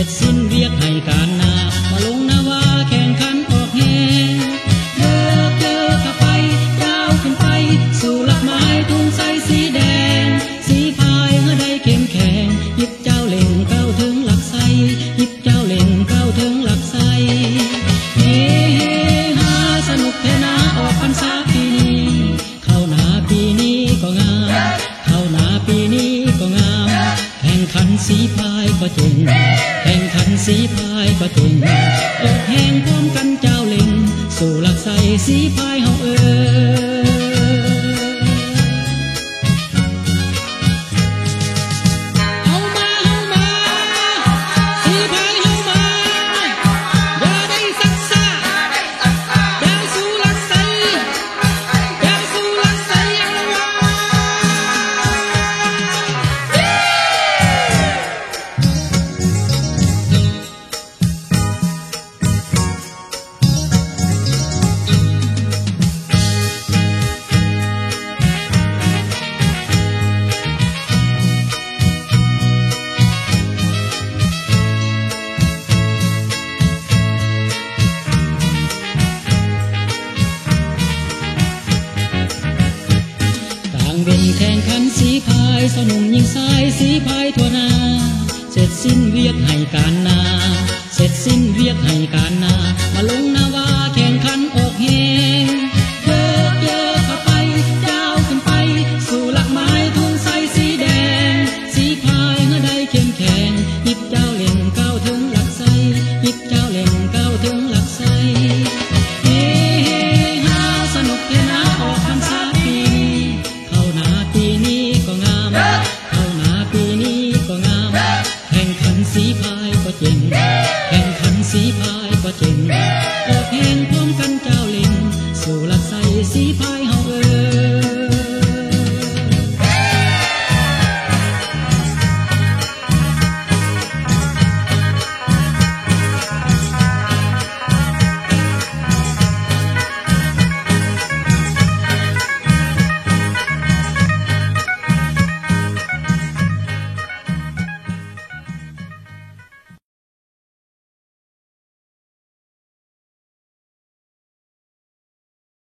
จสิ้นเวียกให้การนามาลงนาวาแข่งขันออกแห่เลิกเข้าไปยาวขึ้นไปสู่หลักไม้ทุ่งใสสีแดงสีพายเมื่อใดเข้มแข็งหยิบเจ้าเล่งเก้าถึงหลักไสหยิบเจ้าเล่งเก้าถึงหลักไสเฮฮาสนุกเทนาออกพรรษาปีนี้เข้าหนาปีนี้ก็งามเข้าหนาปีนี้ก็งามแข่งขันสีพายก็จริงแข่งขันสีพายก็จริงออกแห่งพร้อมกันเจ้าเล่งสู่หลักไสสีพายเฮาเป็นแข่งขันสีพายสนุ่มยิงสายสีพายทั่วนาเสร็จสิ้นเวียกให้การนาเสร็จสิ้นเวียกให้การนามาลงนา